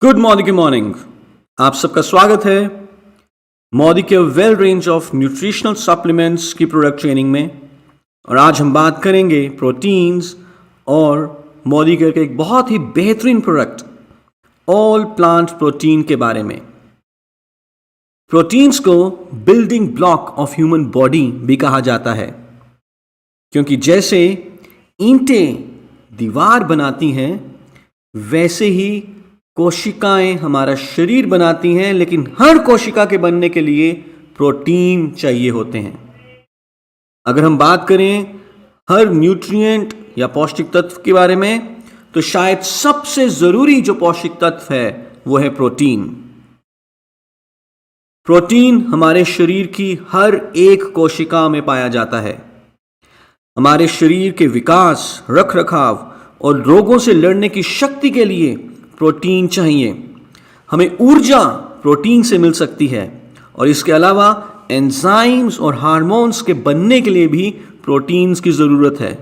Good morning. आप सबका स्वागत है मोदी के well range of nutritional supplements की प्रोडक्ट ट्रेनिंग में। और आज हम बात करेंगे प्रोटीन्स और मोदी के एक बहुत ही बेहतरीन प्रोडक्ट ऑल प्लांट प्रोटीन के बारे में। प्रोटीन्स को building block of human body भी कहा जाता है, क्योंकि जैसे ईंटें दीवार बनाती हैं वैसे ही कोशिकाएं हमारा शरीर बनाती हैं, लेकिन हर कोशिका के बनने के लिए प्रोटीन चाहिए होते हैं। अगर हम बात करें हर न्यूट्रिएंट या पौष्टिक तत्व के बारे में, तो शायद सबसे जरूरी जो पौष्टिक तत्व है वो है प्रोटीन। प्रोटीन हमारे शरीर की हर एक कोशिका में पाया जाता है। हमारे शरीर के विकास, रखरखाव और रोगों से लड़ने की शक्ति के लिए प्रोटीन चाहिए। हमें ऊर्जा प्रोटीन से मिल सकती है, और इसके अलावा एंजाइम्स और हार्मोन्स के बनने के लिए भी प्रोटीन्स की ज़रूरत है।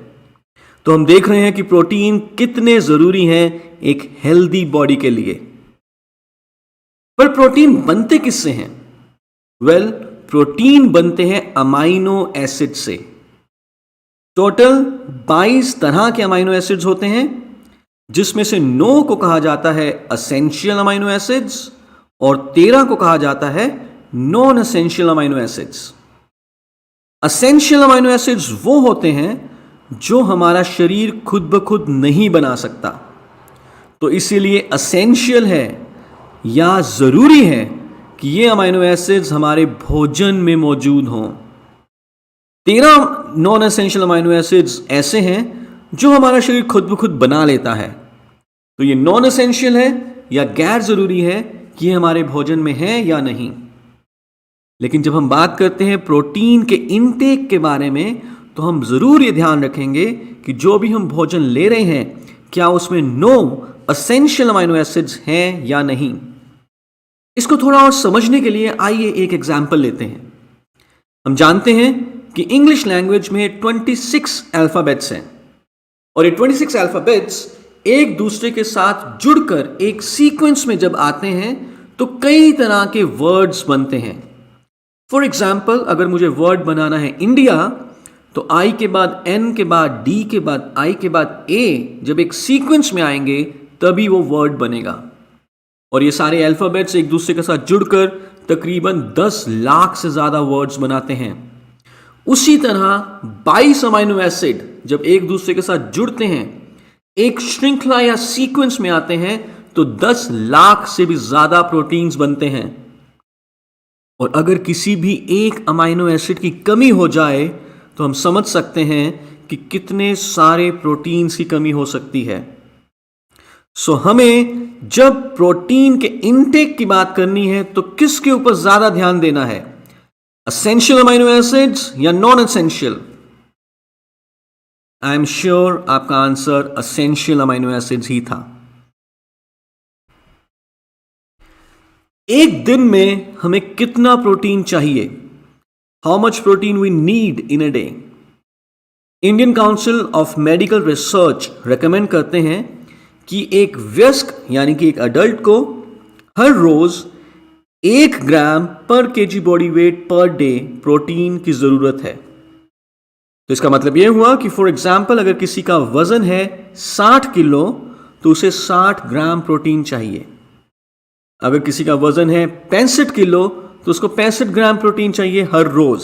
तो हम देख रहे हैं कि प्रोटीन कितने ज़रूरी हैं एक हेल्दी बॉडी के लिए। पर प्रोटीन बनते किससे हैं? प्रोटीन बनते हैं अमाइनो एसिड से। टोटल 22 तरह के अमाइनो एसिड्स होते हैं, जिसमें से 9 को कहा जाता है असेंशियल अमाइनो एसिड्स और 13 को कहा जाता है non essential amino acids. Essential amino acids वो होते हैं जो हमारा शरीर खुद ब खुद नहीं बना सकता, तो इसीलिए असेंशियल है या जरूरी है कि ये अमाइनो एसिड्स हमारे भोजन में मौजूद हों। 13 नॉन असेंशियल अमाइनो एसिड्स ऐसे हैं जो हमारा शरीर खुद ब खुद बना लेता है, तो ये नॉन असेंशियल है या गैर जरूरी है कि ये हमारे भोजन में है या नहीं। लेकिन जब हम बात करते हैं प्रोटीन के इनटेक के बारे में, तो हम जरूर ये ध्यान रखेंगे कि जो भी हम भोजन ले रहे हैं क्या उसमें 9 असेंशियल अमाइनो एसिड्स हैं या नहीं। इसको थोड़ा और समझने के लिए आइए एक एग्जाम्पल लेते हैं। हम जानते हैं कि इंग्लिश लैंग्वेज में 26 अल्फाबेट्स हैं, और ये 26 अल्फाबेट्स एक दूसरे के साथ जुड़कर एक सीक्वेंस में जब आते हैं तो कई तरह के वर्ड्स बनते हैं। फॉर एग्जाम्पल, अगर मुझे वर्ड बनाना है इंडिया, तो आई के बाद एन के बाद डी के बाद आई के बाद ए जब एक सीक्वेंस में आएंगे तभी वो वर्ड बनेगा। और ये सारे अल्फाबेट्स एक दूसरे के साथ जुड़कर तकरीबन 10 लाख से ज्यादा वर्ड्स बनाते हैं। उसी तरह 22 अमाइनो एसिड जब एक दूसरे के साथ जुड़ते हैं, एक श्रृंखला या सीक्वेंस में आते हैं, तो 10 लाख से भी ज्यादा प्रोटीन्स बनते हैं। और अगर किसी भी एक अमाइनो एसिड की कमी हो जाए तो हम समझ सकते हैं कि कितने सारे प्रोटीन्स की कमी हो सकती है। सो हमें जब प्रोटीन के इनटेक की बात करनी है तो किसके ऊपर ज्यादा ध्यान देना है, असेंशियल अमाइनो एसिड्स या non essential? I am sure आपका आंसर असेंशियल अमाइनो एसिड्स ही था। एक दिन में हमें कितना प्रोटीन चाहिए? How much protein we need in a day? Indian Council of Medical Research recommend करते हैं कि एक वयस्क यानी कि एक अडल्ट को हर रोज 1 ग्राम पर KG body weight per day protein की जरूरत है। तो इसका मतलब यह हुआ कि फॉर एग्जाम्पल, अगर किसी का वजन है 60 किलो तो उसे 60 ग्राम प्रोटीन चाहिए। अगर किसी का वजन है 65 किलो तो उसको 65 ग्राम प्रोटीन चाहिए हर रोज।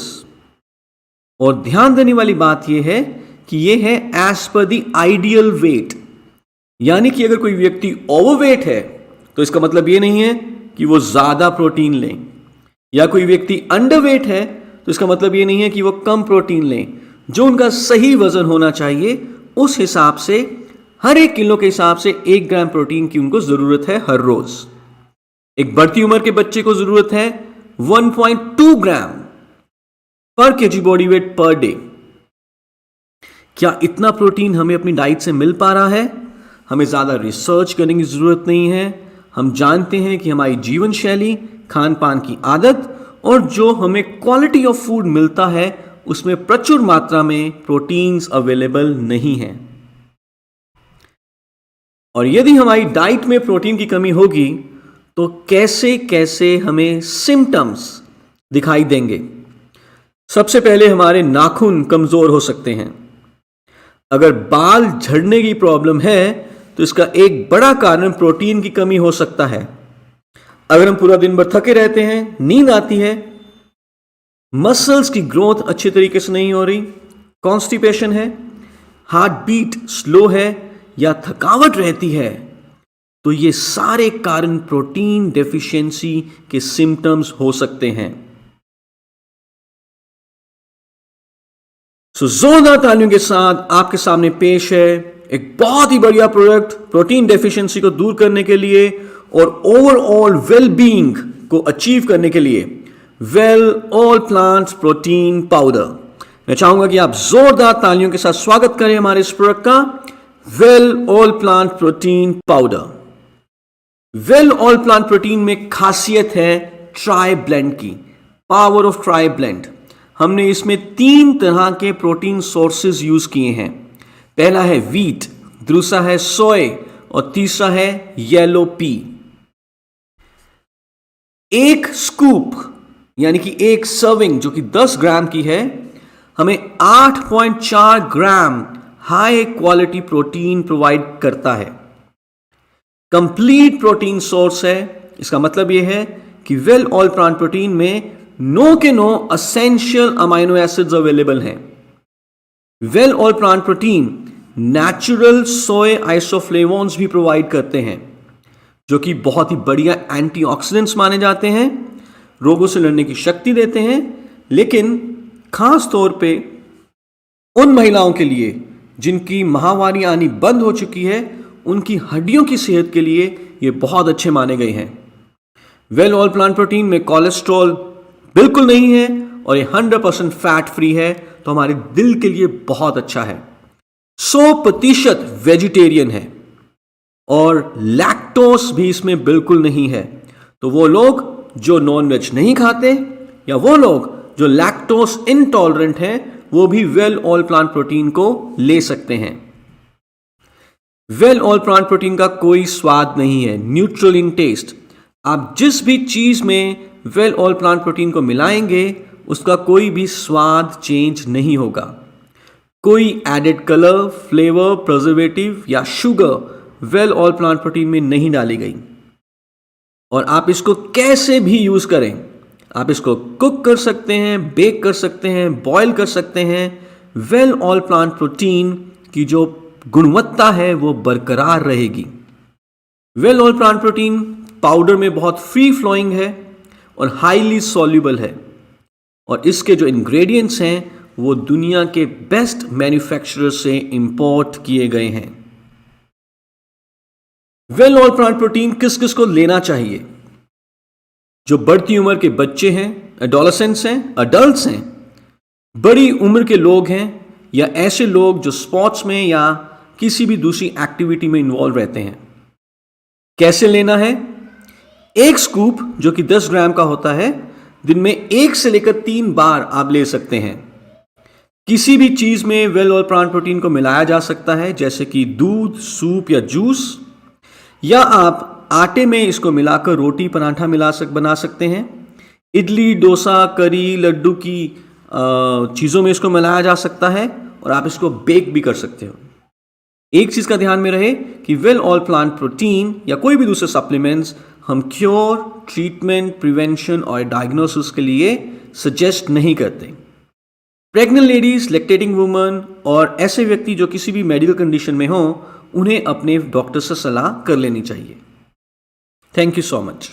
और ध्यान देने वाली बात यह है कि यह है as per the ideal weight, यानी कि अगर कोई व्यक्ति ओवरवेट है तो इसका मतलब यह नहीं है कि वो ज्यादा प्रोटीन लें, या कोई व्यक्ति अंडरवेट है तो इसका मतलब यह नहीं है कि वो कम प्रोटीन लें। जो उनका सही वजन होना चाहिए उस हिसाब से हर 1 किलो के हिसाब से 1 ग्राम प्रोटीन की उनको जरूरत है हर रोज। एक बढ़ती उम्र के बच्चे को जरूरत है 1.2 ग्राम पर KG body weight per day. क्या इतना प्रोटीन हमें अपनी डाइट से मिल पा रहा है? हमें ज्यादा रिसर्च करने की जरूरत नहीं है। हम जानते हैं कि हमारी जीवन शैली, खान पान की आदत और जो हमें क्वालिटी ऑफ फूड मिलता है उसमें प्रचुर मात्रा में प्रोटीन्स अवेलेबल नहीं है। और यदि हमारी डाइट में प्रोटीन की कमी होगी तो कैसे कैसे हमें सिम्टम्स दिखाई देंगे। सबसे पहले हमारे नाखून कमजोर हो सकते हैं। अगर बाल झड़ने की प्रॉब्लम है तो इसका एक बड़ा कारण प्रोटीन की कमी हो सकता है। अगर हम पूरा दिन भर थके रहते हैं, नींद आती है, मसल्स की ग्रोथ अच्छी तरीके से नहीं हो रही, कॉन्स्टिपेशन है, हार्ट बीट स्लो है या थकावट रहती है, तो ये सारे कारण प्रोटीन डेफिशिएंसी के सिम्टम्स हो सकते हैं। जोरदार तालियों के साथ आपके सामने पेश है एक बहुत ही बढ़िया प्रोडक्ट प्रोटीन डेफिशिएंसी को दूर करने के लिए और ओवरऑल वेल बीइंग को अचीव करने के लिए, well all plant protein powder. मैं चाहूंगा कि आप जोरदार तालियों के साथ स्वागत करें हमारे इस प्रोडक्ट का, well all plant protein powder. Well all plant protein में खासियत है ट्राई ब्लेंड की, पावर ऑफ ट्राई ब्लेंड। हमने इसमें 3 तरह के प्रोटीन सोर्सेज यूज किए हैं। पहला है व्हीट, दूसरा है सोय और तीसरा है येलो पी। एक स्कूप यानी कि एक सर्विंग जो कि 10 ग्राम की है, हमें 8.4 ग्राम हाई क्वालिटी प्रोटीन प्रोवाइड करता है। कंप्लीट प्रोटीन सोर्स है। इसका मतलब यह है कि वेल ऑल प्लांट प्रोटीन में नो के नो असेंशियल अमाइनो एसिड्स अवेलेबल हैं। Well all plant protein natural soy isoflavones भी प्रोवाइड करते हैं, जो कि बहुत ही बढ़िया एंटीऑक्सीडेंट्स माने जाते हैं, रोगों से लड़ने की शक्ति देते हैं। लेकिन खास तौर पे उन महिलाओं के लिए जिनकी माहवारी आनी बंद हो चुकी है, उनकी हड्डियों की सेहत के लिए ये बहुत अच्छे माने गए हैं। वेल ऑल प्लांट प्रोटीन में कोलेस्ट्रॉल बिल्कुल नहीं है और ये 100% फैट फ्री है, तो हमारे दिल के लिए बहुत अच्छा है। 100% वेजिटेरियन है और लैक्टोस भी इसमें बिल्कुल नहीं है। तो वो लोग जो नॉन वेज नहीं खाते या वो लोग जो लैक्टोस इनटॉलरेंट हैं, वो भी वेल ऑल प्लांट प्रोटीन को ले सकते हैं। वेल ऑल प्लांट प्रोटीन का कोई स्वाद नहीं है, न्यूट्रल इन टेस्ट। आप जिस भी चीज में वेल ऑल प्लांट प्रोटीन को मिलाएंगे उसका कोई भी स्वाद चेंज नहीं होगा। कोई एडेड कलर, फ्लेवर, प्रिजर्वेटिव या sugar well all plant protein में नहीं डाली गई। और आप इसको कैसे भी यूज करें, आप इसको कुक कर सकते हैं, बेक कर सकते हैं, बॉयल कर सकते हैं। वेल ऑल प्लांट प्रोटीन की जो गुणवत्ता है वो बरकरार रहेगी। Well all plant protein powder में बहुत फ्री फ्लोइंग है और हाईली सॉल्युबल है, और इसके जो इंग्रेडिएंट्स हैं वो दुनिया के बेस्ट मैन्युफैक्चरर से इंपोर्ट किए गए हैं। वेल ऑल प्लांट प्रोटीन किस किस को लेना चाहिए? जो बढ़ती उम्र के बच्चे हैं, एडोलेसेंट्स हैं, अडल्ट्स हैं, बड़ी उम्र के लोग हैं, या ऐसे लोग जो स्पोर्ट्स में या किसी भी दूसरी एक्टिविटी में इन्वॉल्व रहते हैं। कैसे लेना है? एक स्कूप जो कि 10 ग्राम का होता है, दिन में 1 से लेकर 3 बार आप ले सकते हैं। किसी भी चीज में वेल ऑल प्लांट प्रोटीन को मिलाया जा सकता है, जैसे कि दूध, सूप या जूस, या आप आटे में इसको मिलाकर रोटी, पराठा बना सकते हैं। इडली, डोसा, करी, लड्डू की चीज़ों में इसको मिलाया जा सकता है, और आप इसको बेक भी कर सकते हो। एक चीज़ का ध्यान में रहे कि वेल ऑल प्लांट प्रोटीन या कोई भी दूसरे सप्लीमेंट्स हम क्योर, ट्रीटमेंट, प्रिवेंशन और डायग्नोसिस के लिए सजेस्ट नहीं करते। प्रेग्नेंट लेडीज, लैक्टेटिंग वुमन और ऐसे व्यक्ति जो किसी भी मेडिकल कंडीशन में हो, उन्हें अपने डॉक्टर से सलाह कर लेनी चाहिए। Thank you so much.